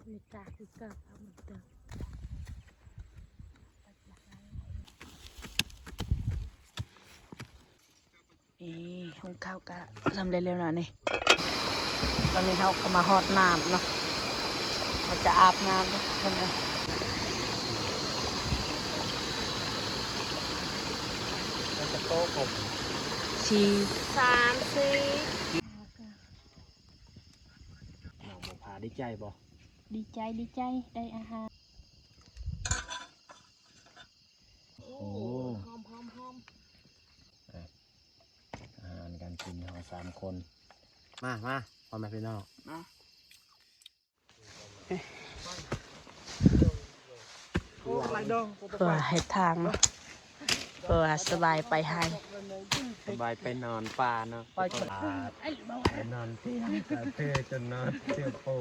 Kita juga kamu tuh. หุงข้าวกะสำเร็จแล้วนะนี่ตอนนี้เขาก็มาฮอดน้ำเนาะเราจะอาบน้ำกันนะเราจะโต๊ะกบ4 3 4หนองบัวผาดีใจบ่ ดีใจได้อาหารโอ้หอมอาหารการกินของ3 คนมาพ่อแม่พี่น้องเพื่อให้ทางเนาะเพื่อสบายไปให้ สบายไปนอนป่าเนาะไปนอนเตียงกาเฟ่จนนอนเตียงโอ้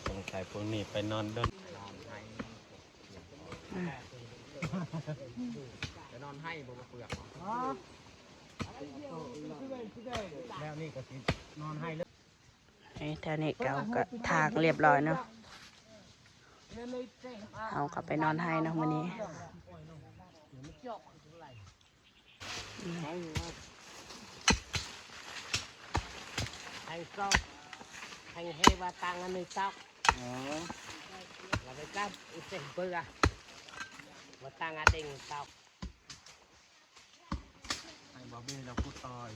สงสัยพวกนี้ไปนอนดนจะนอนให้บ่มาเปลือกแล้วนี่ก็สินอนให้เลยแถวนี้ก็ทางเรียบร้อยเนาะเอากลับไปนอนให้เนาะวันนี้hành sâu hành hê và tăng ăn nơi tóc là cái cam ít bơ à và tăng ăn đình tóc ไอ้บอบบี้เราพูดต่อย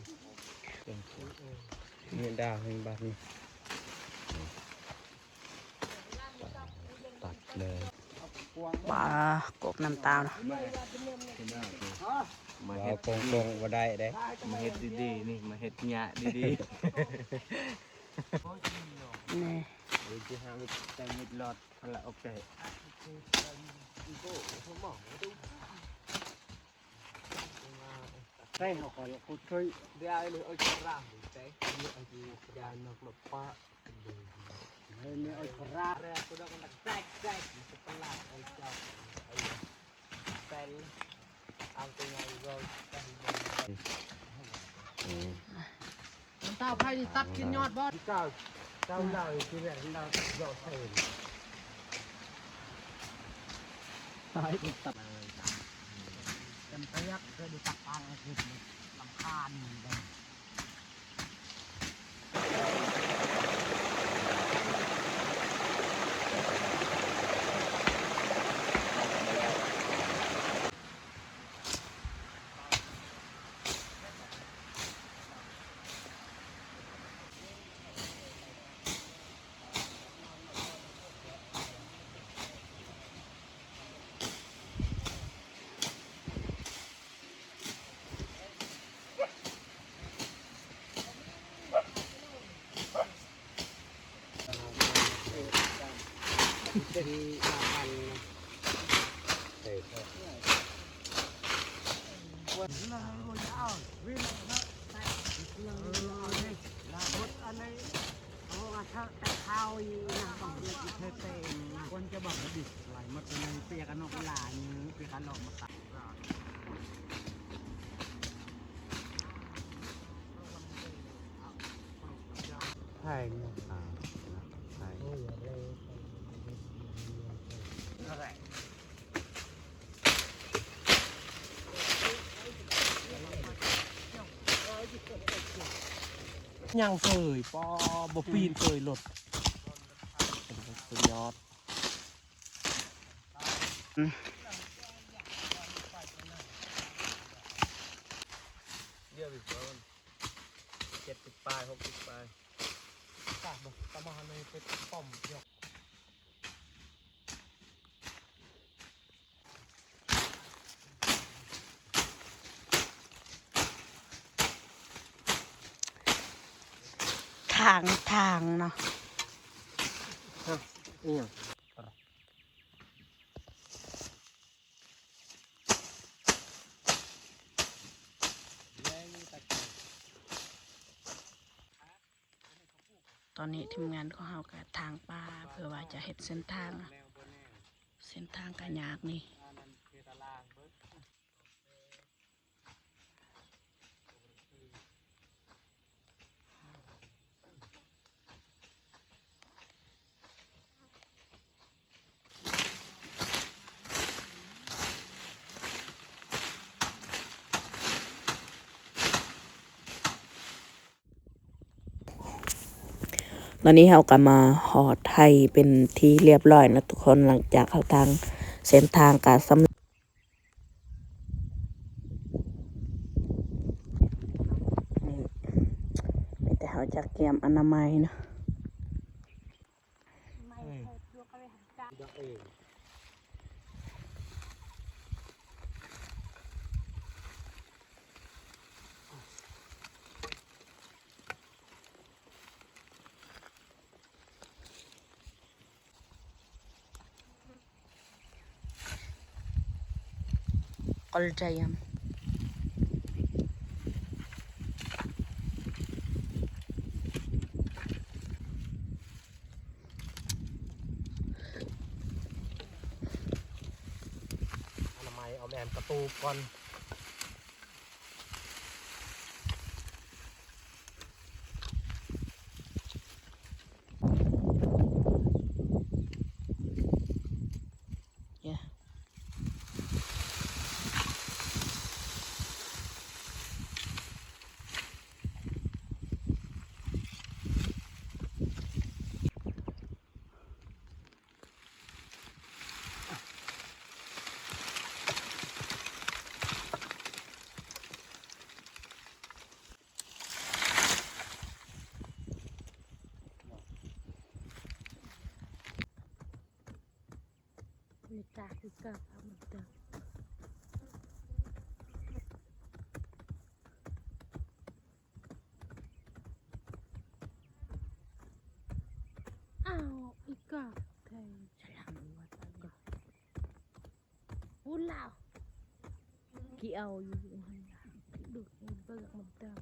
เงินดาวเงินบาทนี่ตัดเลยปลากบน้ำตาลเนาะมาเฮ็ดโกงๆว่าได้เด้มาเฮ็ดดีๆนี่มาเฮ็ดหญ้าดีนี่ๆจะหาวิธีแต่งมิดหลอดพละโอเคđây họ còn có chơi đây là ở chỗ ra đấy như ở gì nhà nó lột qua đây là ở chỗ ra đây tôi đang đặt rách sẽ phân làm ở trong tên ao từ ngày rồi tao phải đi tắt cái nhọt bớt tao lời thì vềเราdọn thèm nói thì tập กันเปียกเคยดูตักปลาอะไรกินลำคาญเลย เป็นมันเฮ้ยวันนี้เราจะเอาวิ่งนะใส่เรื่องนี้ลาบดอันนี้โอ้ถ้าแต่ข้าวอยู่นะต้องเลือกเทเตนคนจะบอกว่าดิบไหลมาเป็นเปียกันนอกเวลาเนื้อเปียกันหลอกมาตัดใช่ใช่ ยังเฟยปอบปีนเฟยหลดสุดยอดเดี๋ยวอีกคน70 ปลาย60 ปลายตาบอกตามาในเป็นป้อมยกทางเนาะตอนนี้ทีมงานของเรากับทางป่าเพื่อว่าจะเห็นเส้นทางกันยากนี่ ตอนนี้เราก็มาหอดไทยเป็นที่เรียบร้อยนะทุกคนหลังจากเข้าทางเส้นทางการสำนี่มีแต่เขาจะเกียมอนามัยนะ all jam อนามัยเอาแหลมกระตูก่อน yeah มีตาคือกับเอาหมดเดิมอ้าวอีกกับไทยฉลามวัดกับพูดลาวกี่เอาอยู่หันหลังดูเห็นเบิกหมดเดิม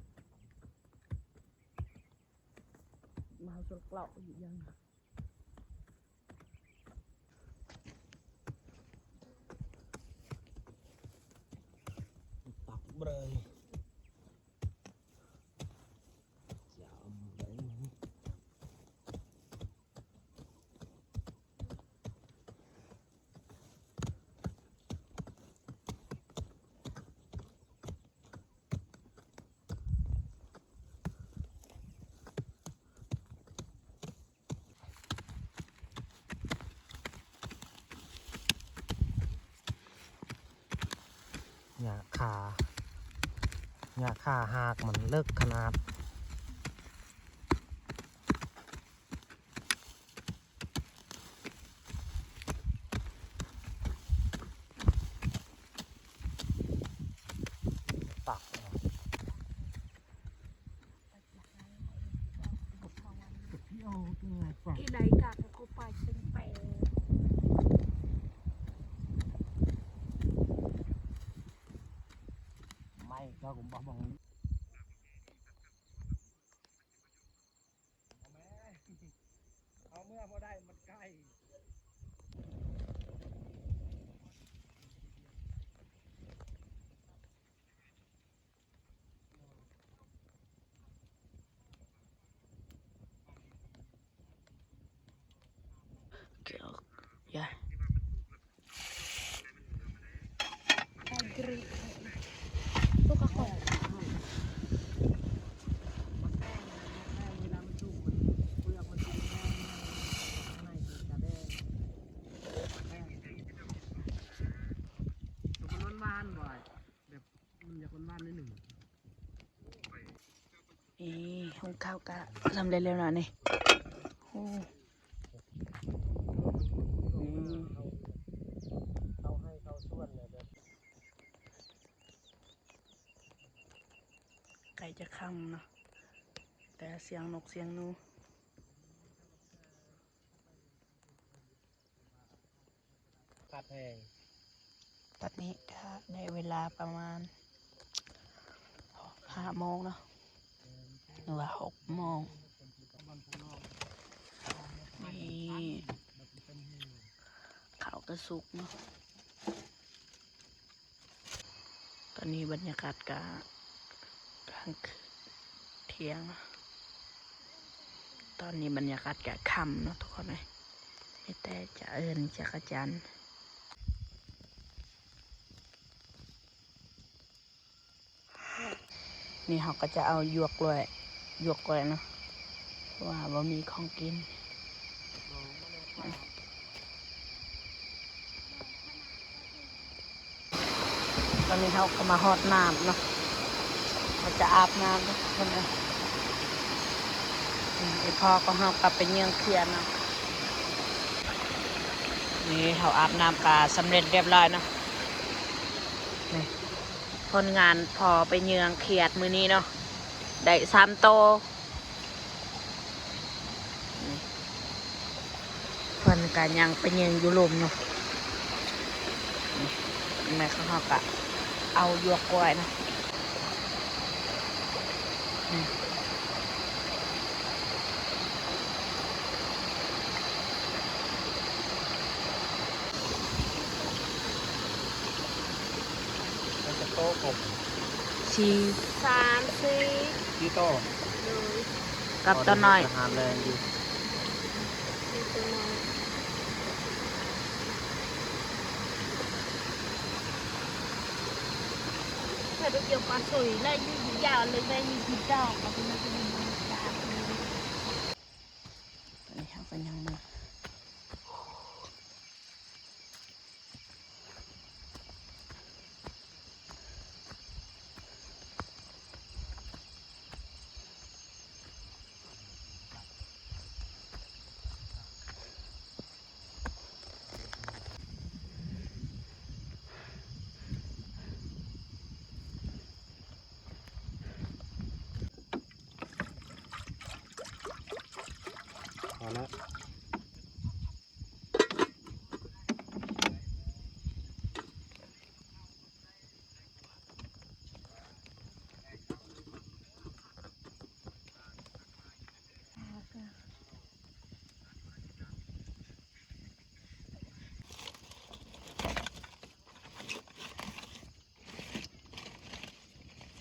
มาเอาตัวกล่ออยู่ยัง ตักเบยจำเลยหญ้าคาหากมันเลิกขนาดตักเอาพี่เอาเป็นไงก่อน ที่ใดกะกูไปซึ่งไป ไม่ก็ผมบอกบังเอาเมื่อพอได้มันใกล้ yeah ไอ้กรีลูกกระโดด นี่หุงข้าวกะทำเร็วๆหน่อยนี่โอ้ไก่จะค่ำเนาะแต่เสียงนกเสียงหนู ตัดแหง ตอนนี้ก็ได้เวลาประมาณ5 โมงเนาะหรือว่า6 โมงนี่ข้าวกระสุกเนาะตอนนี้บรรยากาศกลางคืนเที่ยงเนาะตอนนี้บรรยากาศกะค่ำเนาะทุกคนเลยมีแต่จะเอิญจักรจันทร์นี่เขาก็จะเอาหยวกกล้วยเนาะ ว่าบ่มีของกินตอนนี้เขาก็มาฮอดน้ำเนาะเขาจะอาบน้ำนะคนนะไอพ่อก็เขากลับไปเยี่ยงเขียนเนาะนี่เขาอาบน้ำปลาสำเร็จเรียบร้อยเนาะนี่คนงานพอไปเยืองเขียดมือนี้เนาะได้3 โตนี่เพิ่นกันยังไปเยืองอยู่ลมเนาะนี่แม่เขากะเอาหยวกกล้วยนะนี่จะโตกบ ชี 3 4 ที่โต เลย กับตัวน้อย อาหารแรงดี มีตัวน้อยถ้าดูเกี่ยวกับสวยเลยยืดยาวเลยได้ยืดดอกกับมันจะมีมันจางเลย ตอนนี้เขาก็ยังมาพอแล้ว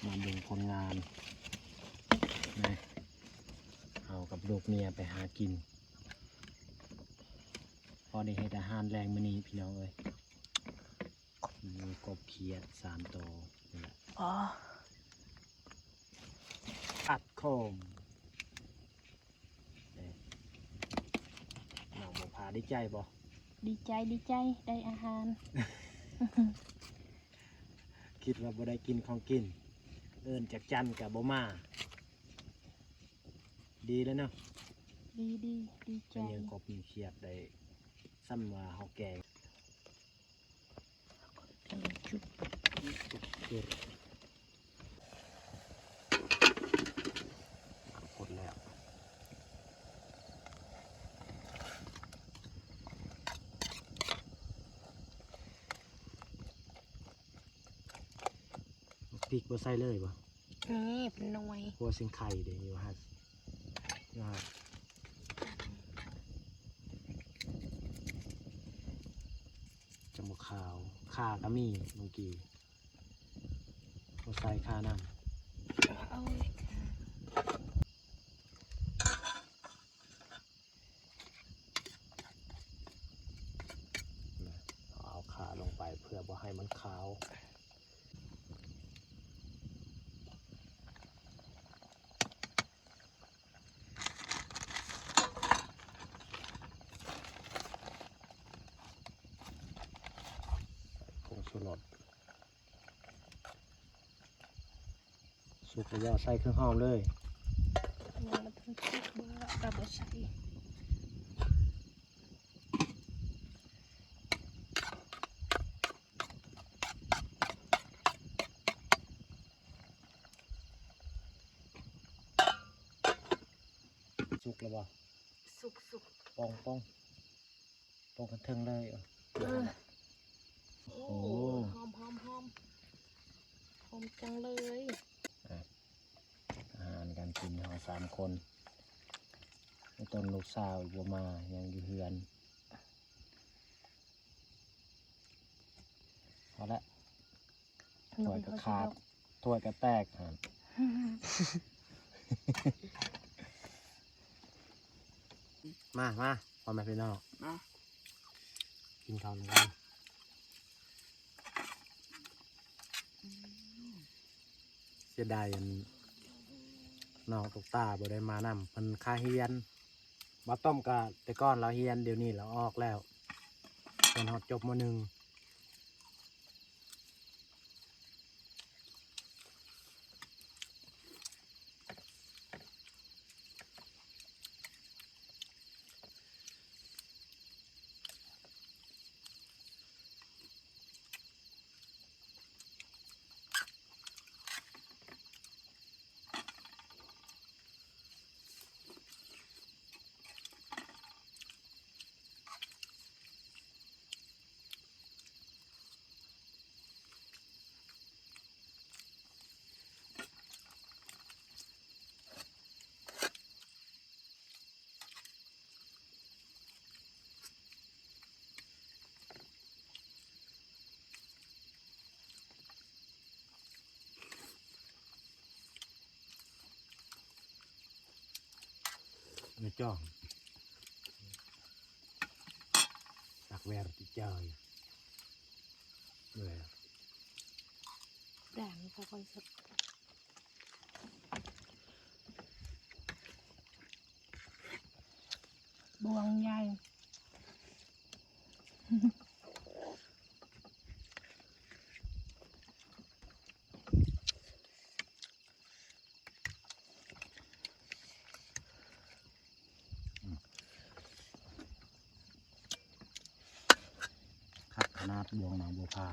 มาดูผลงานนะเอากับลูกเมียไปหากิน พอได้เฮ็ดอาหารแรงมื้อนี้พี่น้องเอ้ยมีกบเขียด3 ตัวนี่แหละ อ๋อ อัดโคมนี่น้องบ่พาได้ใจบ่ ดีใจได้อาหาร คิดว่าบ่ได้กินของกิน เอิ้นจากจันกับบ่มาดีแล้วเนาะ ดีใจ เป็นยังกบมีเขียดได้ซ้ำว่าเฮาแกง จุด จุดกดแล้วปีกบ่ใส่เลยบ่ นี่เป็นหน่วย หัวสิงไข่เด้อยู่ฮะจมูกขาวขาก็มีเมื่อกี้บ่ใส่ขาน้ำ เอาเลยค่ะ เอาขาลงไปเพื่อบ่ให้มันขาวผงชูรสสุกแล้วใส่เครื่องหอมเลย เนี่ยมันถึงคิดเบื่อกับบ่ใส่ สุกแล้วบ่ สุก ปองกันเทิงเลยเหรอ โอ้ โอ้ หอมจังเลย อาหารการกินเรา3 คนในต้นลูกสาวอยู่มายังอยู่เฮือนเอาละถ้วยก็ขาดถ้วยก็แตกฮะ มาพ่อแม่พี่น้อง เนาะ กินข้าวหนึ่งกันเสียดายอัน น้องตุกตาบ่ได้มานำเพิ่นค่าเฮียนบ่ต้มก็แต่ก่อนเราเฮียนเดี๋ยวนี้เราออกแล้วเพิ่นฮอดจบม .1 ไม่จ้องตักแวร์ที่เจอเลย ด่างเขาคอยสดบวงใหญ่ ขัดขนาดบวงหนองบัวพา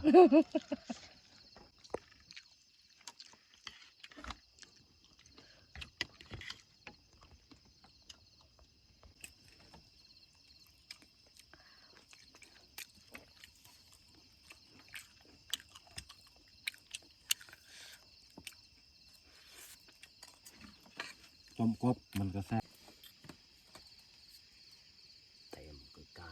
ต้มกบมันก็แซ่บเต็มกึกกา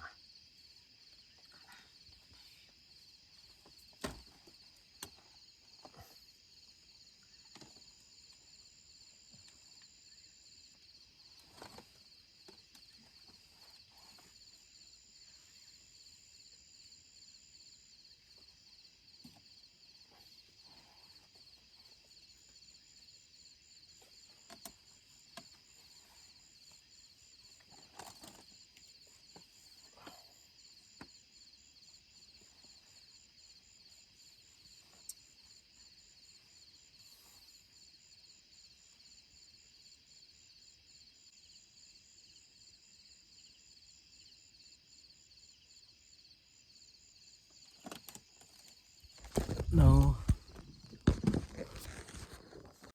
โน